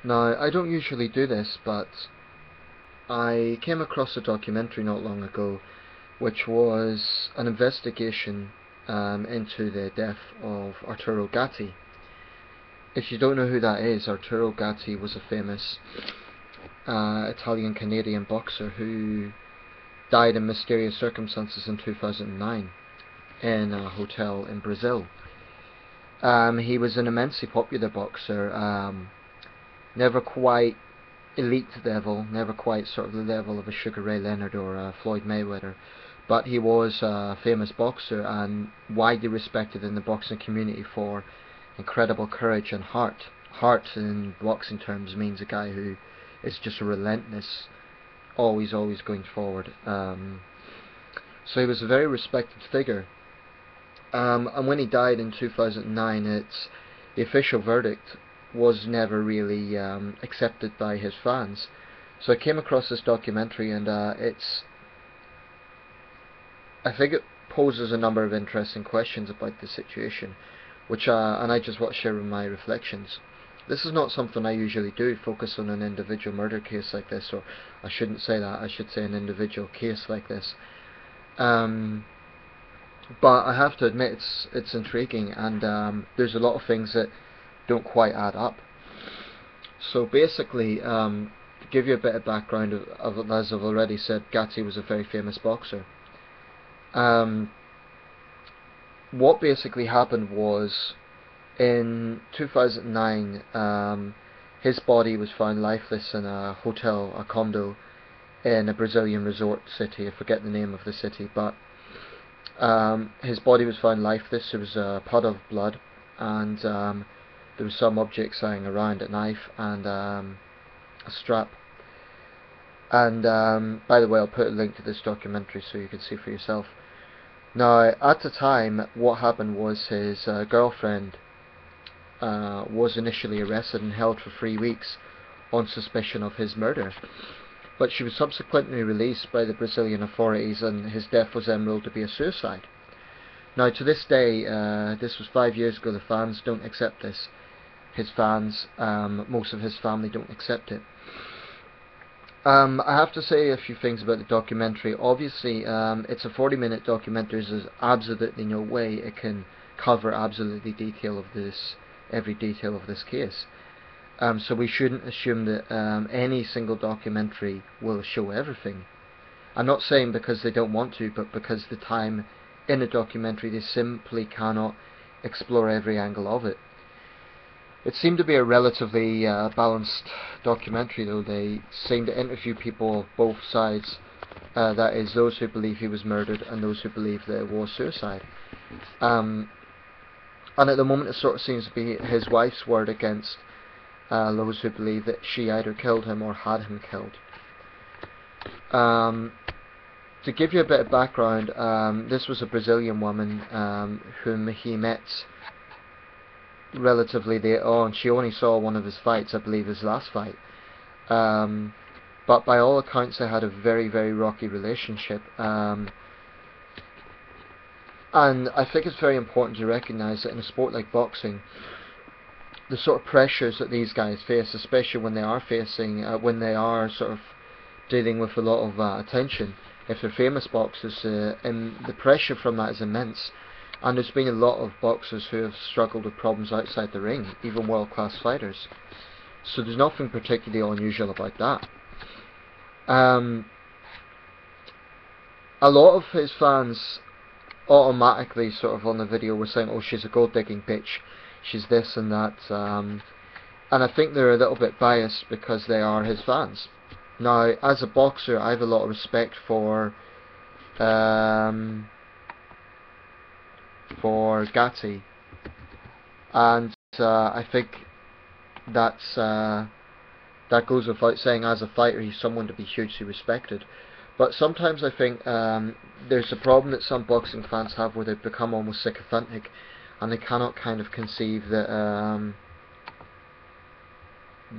Now, I don't usually do this, but I came across a documentary not long ago which was an investigation into the death of Arturo Gatti. If you don't know who that is, Arturo Gatti was a famous Italian-Canadian boxer who died in mysterious circumstances in 2009 in a hotel in Brazil. He was an immensely popular boxer, never quite elite level, never quite sort of the level of a Sugar Ray Leonard or a Floyd Mayweather, but he was a famous boxer and widely respected in the boxing community for incredible courage and heart. Heart in boxing terms means a guy who is just relentless, always going forward. So he was a very respected figure. And when he died in 2009, the official verdict was never really accepted by his fans. So I came across this documentary, and I think it poses a number of interesting questions about the situation, and I just want to share my reflections. This is not something I usually do, focus on an individual murder case like this, or I shouldn't say that, I should say an individual case like this. But I have to admit it's intriguing, and there's a lot of things that don't quite add up. So basically, to give you a bit of background, as I've already said, Gatti was a very famous boxer. What basically happened was, in 2009, his body was found lifeless in a hotel, a condo, in a Brazilian resort city. I forget the name of the city, but his body was found lifeless. There was a pot of blood, and there was some objects lying around, a knife and a strap. And by the way, I'll put a link to this documentary so you can see for yourself. Now, at the time, what happened was his girlfriend was initially arrested and held for 3 weeks on suspicion of his murder. But she was subsequently released by the Brazilian authorities, and his death was then ruled to be a suicide. Now, to this day, this was 5 years ago, the fans don't accept this. His fans, most of his family don't accept it. I have to say a few things about the documentary. Obviously, it's a 40-minute documentary. There's absolutely no way it can cover absolutely every detail of this case. So we shouldn't assume that any single documentary will show everything. I'm not saying because they don't want to, but because the time in a documentary they simply cannot explore every angle of it. It seemed to be a relatively balanced documentary, though. They seemed to interview people of both sides, that is, those who believe he was murdered and those who believe that it was suicide. And at the moment it sort of seems to be his wife's word against those who believe that she either killed him or had him killed. To give you a bit of background, this was a Brazilian woman whom he met relatively late on. She only saw one of his fights, I believe his last fight. But by all accounts they had a very rocky relationship. And I think it's very important to recognise that in a sport like boxing, the sort of pressures that these guys face, especially when they are sort of dealing with a lot of attention, if they're famous boxers, and the pressure from that is immense. And there's been a lot of boxers who have struggled with problems outside the ring, even world-class fighters. So there's nothing particularly unusual about that. A lot of his fans automatically sort of on the video were saying, oh, she's a gold-digging bitch, she's this and that, and I think they're a little bit biased because they are his fans. Now, as a boxer, I have a lot of respect for Gatti, and I think that goes without saying. As a fighter, he's someone to be hugely respected. But sometimes I think there's a problem that some boxing fans have where they become almost sycophantic, and they cannot kind of conceive that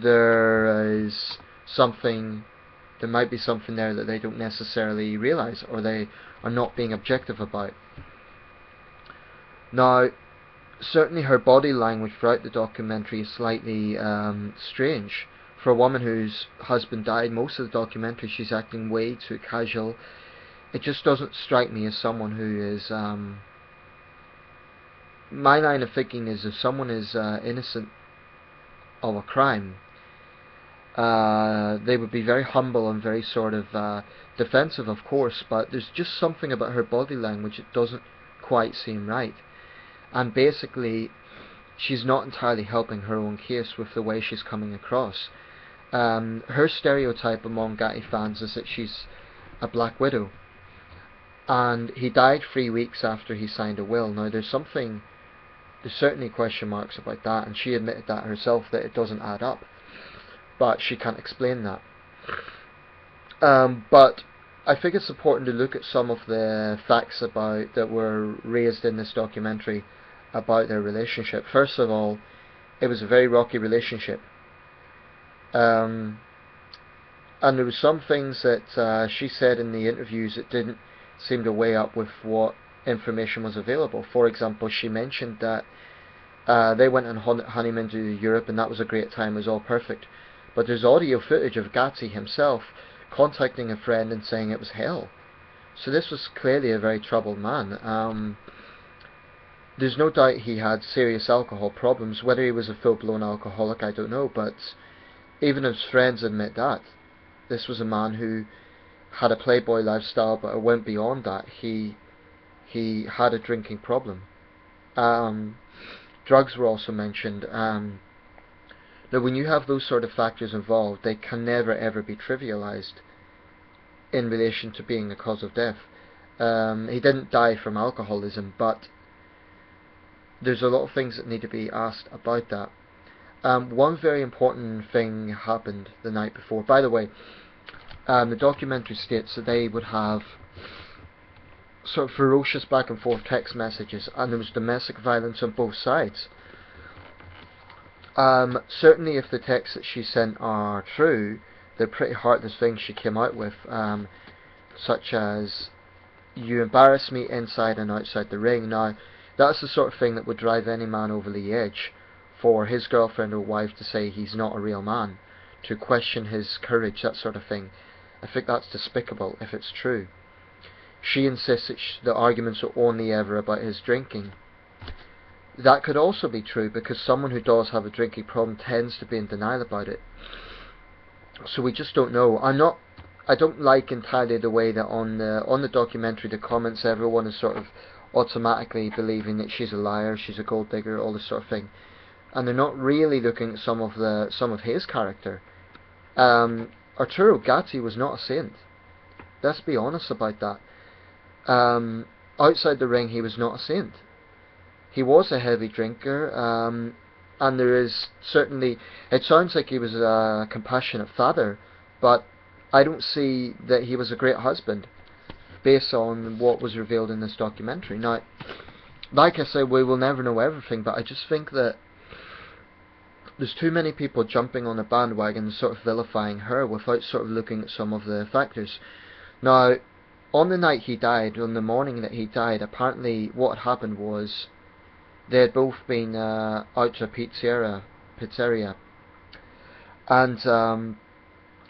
there might be something there that they don't necessarily realise, or they are not being objective about. Now, certainly her body language throughout the documentary is slightly strange. For a woman whose husband died, most of the documentary she's acting way too casual. It just doesn't strike me as someone who is... my line of thinking is if someone is innocent of a crime, they would be very humble and very sort of defensive, of course, but there's just something about her body language that doesn't quite seem right. And basically, she's not entirely helping her own case with the way she's coming across. Her stereotype among Gatti fans is that she's a black widow, and he died 3 weeks after he signed a will. Now there's certainly question marks about that, and she admitted that herself, that it doesn't add up, but she can't explain that. But I think it's important to look at some of the facts that were raised in this documentary about their relationship. First of all, it was a very rocky relationship. And there were some things that she said in the interviews that didn't seem to weigh up with what information was available. For example, she mentioned that they went on honeymoon to Europe and that was a great time, it was all perfect. But there's audio footage of Gatti himself contacting a friend and saying it was hell. So this was clearly a very troubled man. There's no doubt he had serious alcohol problems. Whether he was a full-blown alcoholic, I don't know, but even his friends admit that. This was a man who had a playboy lifestyle, but it went beyond that. He had a drinking problem. Drugs were also mentioned. Now when you have those sort of factors involved, they can never ever be trivialized in relation to being a cause of death. He didn't die from alcoholism, but there's a lot of things that need to be asked about that. One very important thing happened the night before. By the way, the documentary states that they would have sort of ferocious back and forth text messages, and there was domestic violence on both sides. Certainly if the texts that she sent are true, they're pretty heartless things she came out with, such as, "You embarrass me inside and outside the ring." Now, that's the sort of thing that would drive any man over the edge, for his girlfriend or wife to say he's not a real man, to question his courage, that sort of thing. I think that's despicable if it's true. She insists that the arguments are only ever about his drinking. That could also be true, because someone who does have a drinking problem tends to be in denial about it. So we just don't know. I don't like entirely the way that on the documentary, the comments, everyone is sort of automatically believing that she's a liar, she's a gold digger, all this sort of thing, and they're not really looking at some of his character. Arturo Gatti was not a saint. Let's be honest about that. Outside the ring, he was not a saint. He was a heavy drinker, and there is certainly, it sounds like he was a compassionate father, but I don't see that he was a great husband based on what was revealed in this documentary. Now, like I said, we will never know everything, but I just think that there's too many people jumping on a bandwagon and sort of vilifying her without sort of looking at some of the factors. Now, on the night he died, on the morning that he died, apparently what had happened was they had both been out to a pizzeria, and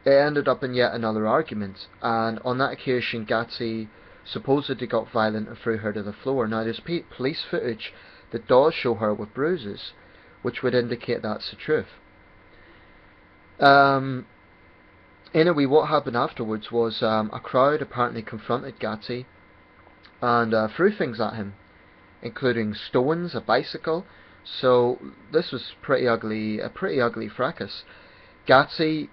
it ended up in yet another argument, and on that occasion Gatti supposedly got violent and threw her to the floor. Now there's police footage that does show her with bruises, which would indicate that's the truth. Anyway, what happened afterwards was a crowd apparently confronted Gatti and threw things at him, including stones, a bicycle. So this was a pretty ugly fracas. Gatti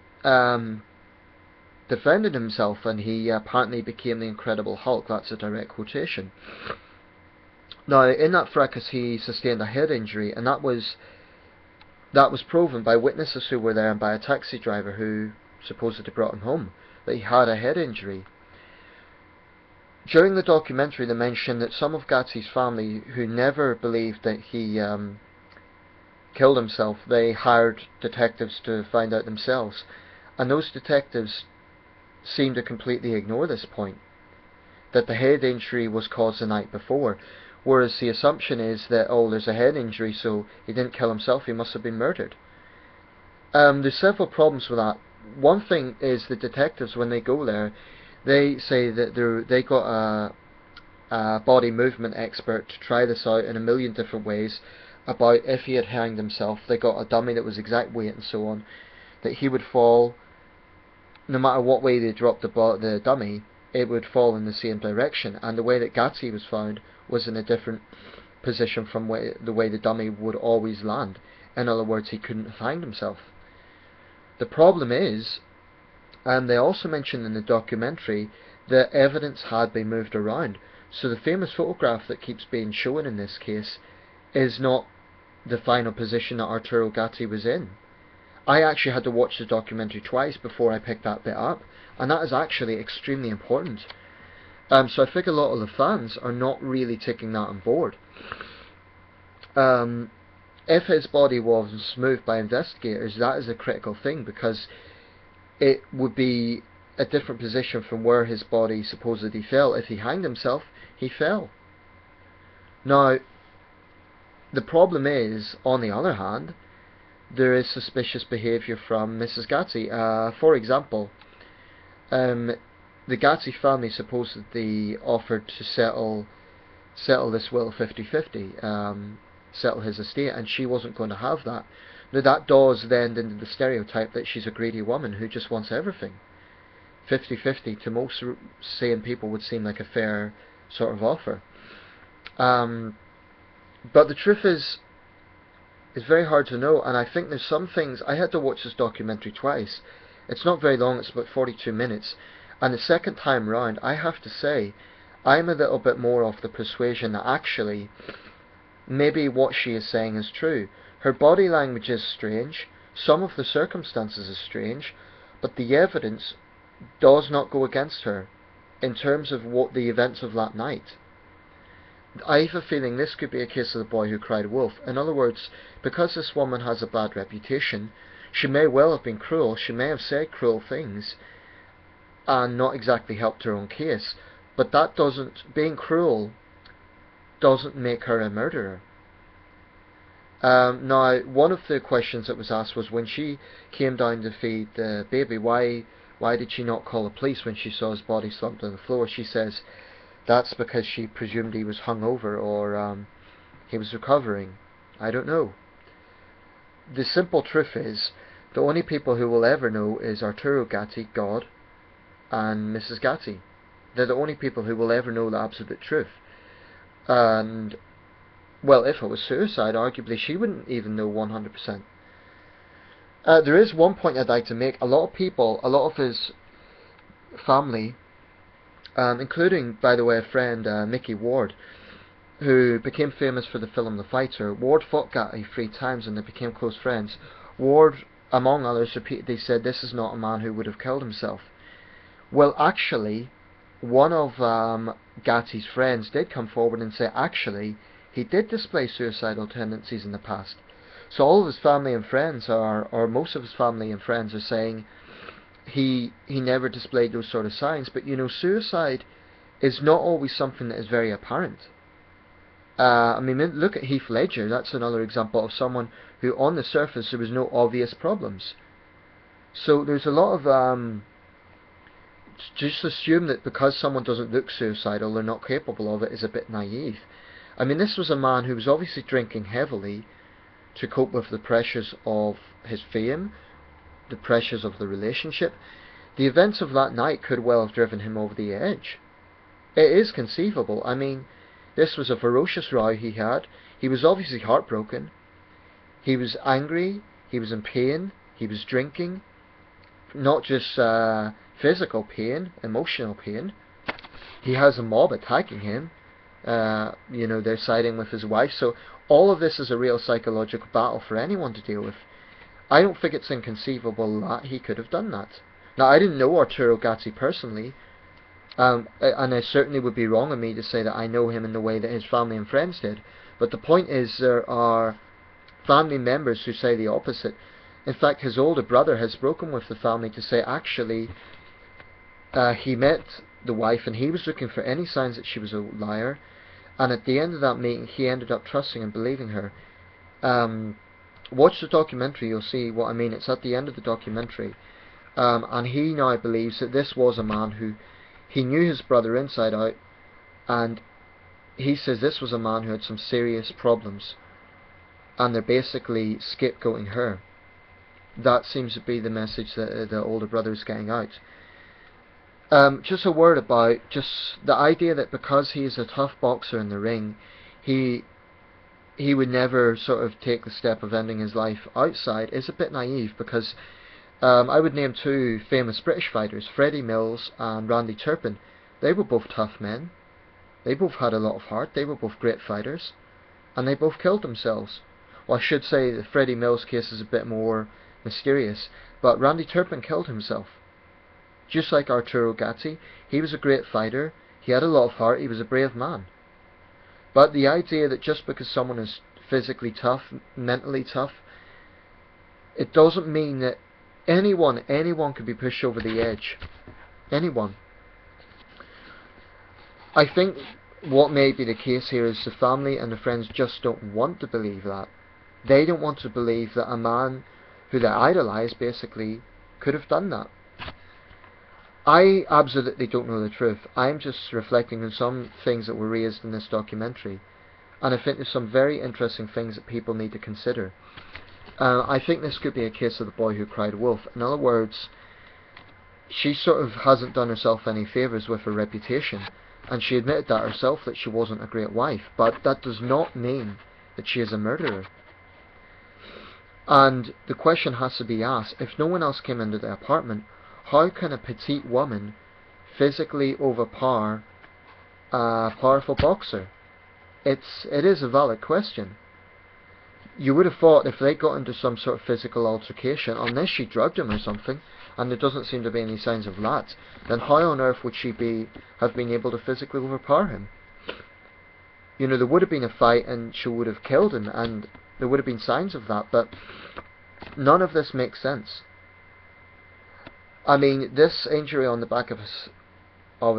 defended himself, and he apparently became the Incredible Hulk. That's a direct quotation. Now, in that fracas, he sustained a head injury, and that was proven by witnesses who were there and by a taxi driver who supposedly brought him home, that he had a head injury. During the documentary, they mentioned that some of Gatti's family, who never believed that he killed himself, they hired detectives to find out themselves, and those detectives seemed to completely ignore this point, that the head injury was caused the night before. Whereas the assumption is that, oh, there's a head injury, so he didn't kill himself, he must have been murdered. There's several problems with that. One thing is the detectives, when they go there, they say that they got a body movement expert to try this out in a million different ways about if he had hanged himself. They got a dummy that was exact weight and so on, that he would fall, no matter what way they dropped the dummy, it would fall in the same direction. And the way that Gatti was found was in a different position from the way the dummy would always land. In other words, he couldn't have hanged himself. The problem is, and they also mention in the documentary, that evidence had been moved around. So the famous photograph that keeps being shown in this case is not the final position that Arturo Gatti was in. I actually had to watch the documentary twice before I picked that bit up, and that is actually extremely important. So I think a lot of the fans are not really taking that on board. If his body was moved by investigators, that is a critical thing, because it would be a different position from where his body supposedly fell. If he hanged himself, he fell. Now, the problem is, on the other hand, there is suspicious behaviour from Mrs. Gatti. For example, the Gatti family supposedly offered to settle this will 50-50, settle his estate, and she wasn't going to have that. Now that does then into the stereotype that she's a greedy woman who just wants everything. 50-50 to most sane people would seem like a fair sort of offer. But the truth is, it's very hard to know, and I think there's some things. I had to watch this documentary twice. It's not very long, it's about 42 minutes, and the second time round, I have to say, I'm a little bit more of the persuasion that actually, maybe what she is saying is true. Her body language is strange, some of the circumstances are strange, but the evidence does not go against her in terms of what the events of that night. I have a feeling this could be a case of the boy who cried wolf. In other words, because this woman has a bad reputation, she may well have been cruel, she may have said cruel things and not exactly helped her own case, but that doesn't, being cruel doesn't make her a murderer. Now, one of the questions that was asked was, when she came down to feed the baby, why did she not call the police when she saw his body slumped on the floor? She says that's because she presumed he was hungover, or he was recovering. I don't know. The simple truth is, the only people who will ever know is Arturo Gatti, God, and Mrs. Gatti. They're the only people who will ever know the absolute truth. And, well, if it was suicide, arguably she wouldn't even know 100%. There is one point I'd like to make. A lot of people, a lot of his family, including, by the way, a friend, Mickey Ward, who became famous for the film The Fighter. Ward fought Gatti 3 times and they became close friends. Ward, among others, repeatedly said this is not a man who would have killed himself. Well, actually, one of Gatti's friends did come forward and say actually he did display suicidal tendencies in the past. So all of his family and friends or most of his family and friends are saying he never displayed those sort of signs. But you know, suicide is not always something that is very apparent. I mean, look at Heath Ledger. That's another example of someone who on the surface there was no obvious problems. So there's a lot of just assume that because someone doesn't look suicidal, they're not capable of it, is a bit naive. I mean, this was a man who was obviously drinking heavily to cope with the pressures of his fame, the pressures of the relationship. The events of that night could well have driven him over the edge. It is conceivable. I mean, this was a ferocious row he had. He was obviously heartbroken. He was angry. He was in pain. He was drinking. Not just physical pain, emotional pain. He has a mob attacking him. You know, they're siding with his wife. So all of this is a real psychological battle for anyone to deal with. I don't think it's inconceivable that he could have done that. Now, I didn't know Arturo Gatti personally, and it certainly would be wrong of me to say that I know him in the way that his family and friends did. But the point is, there are family members who say the opposite. In fact, his older brother has broken with the family to say actually he met the wife and he was looking for any signs that she was a liar, And at the end of that meeting, he ended up trusting and believing her. Watch the documentary, you'll see what I mean. It's at the end of the documentary. And he now believes that this was a man who, he knew his brother inside out, and he says this was a man who had some serious problems, and they're basically scapegoating her. That seems to be the message that the older brother is getting out. Just a word about just the idea that because he is a tough boxer in the ring, he would never sort of take the step of ending his life outside is a bit naive, because I would name two famous British fighters, Freddie Mills and Randy Turpin. They were both tough men. They both had a lot of heart. They were both great fighters, and they both killed themselves. Well, I should say the Freddie Mills case is a bit more mysterious, but Randy Turpin killed himself. Just like Arturo Gatti, he was a great fighter, he had a lot of heart, he was a brave man. But the idea that just because someone is physically tough, mentally tough, it doesn't mean that anyone could be pushed over the edge. Anyone. I think what may be the case here is the family and the friends just don't want to believe that. They don't want to believe that a man who they idolise basically could have done that. I absolutely don't know the truth. I'm just reflecting on some things that were raised in this documentary, and I think there's some very interesting things that people need to consider. I think this could be a case of the boy who cried wolf. In other words, she sort of hasn't done herself any favours with her reputation, and she admitted that herself, that she wasn't a great wife, but that does not mean that she is a murderer. And the question has to be asked, if no one else came into the apartment, how can a petite woman physically overpower a powerful boxer? It is a valid question. You would have thought if they got into some sort of physical altercation, unless she drugged him or something, and there doesn't seem to be any signs of that, then how on earth would she have been able to physically overpower him? You know, there would have been a fight and she would have killed him, and there would have been signs of that, but none of this makes sense. I mean, this injury on the back of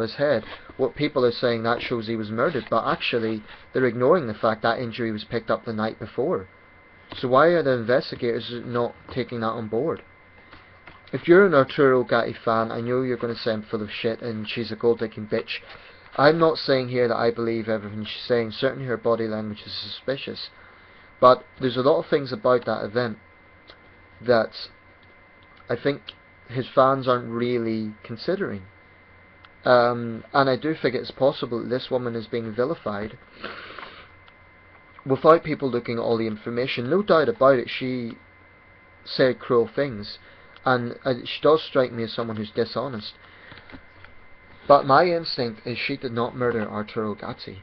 his head, what people are saying that shows he was murdered, but actually they're ignoring the fact that injury was picked up the night before. So why are the investigators not taking that on board? If you're an Arturo Gatti fan, I know you're going to say I'm full of shit and she's a gold-digging bitch. I'm not saying here that I believe everything she's saying. Certainly her body language is suspicious. But there's a lot of things about that event that I think his fans aren't really considering. And I do think it's possible that this woman is being vilified without people looking at all the information. No doubt about it, she said cruel things, and she does strike me as someone who's dishonest. But my instinct is she did not murder Arturo Gatti.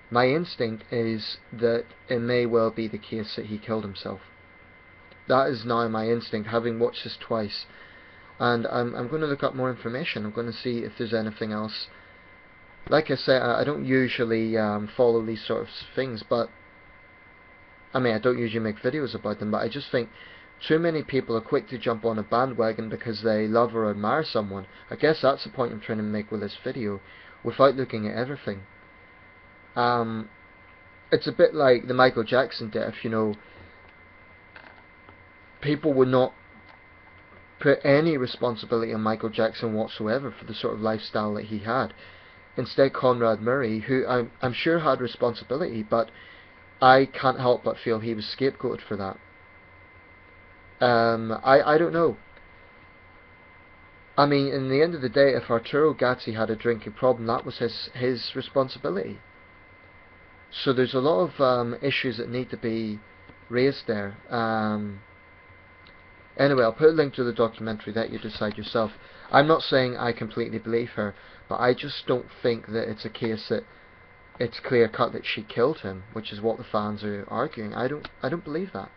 My instinct is that it may well be the case that he killed himself. That is now my instinct, having watched this twice. And I'm going to look up more information. I'm going to see if there's anything else. Like I said, I don't usually follow these sort of things, but I mean, I don't usually make videos about them, but I just think too many people are quick to jump on a bandwagon because they love or admire someone. I guess that's the point I'm trying to make with this video, without looking at everything. It's a bit like the Michael Jackson death, you know. People would not put any responsibility on Michael Jackson whatsoever for the sort of lifestyle that he had. Instead, Conrad Murray, who I'm sure had responsibility, but I can't help but feel he was scapegoated for that. I don't know. I mean, in the end of the day, if Arturo Gatti had a drinking problem, that was his responsibility. So there's a lot of issues that need to be raised there. Anyway, I'll put a link to the documentary, that you decide yourself. I'm not saying I completely believe her, but I just don't think that it's a case that it's clear cut that she killed him, which is what the fans are arguing. I don't believe that.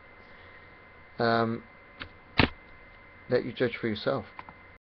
Let you judge for yourself.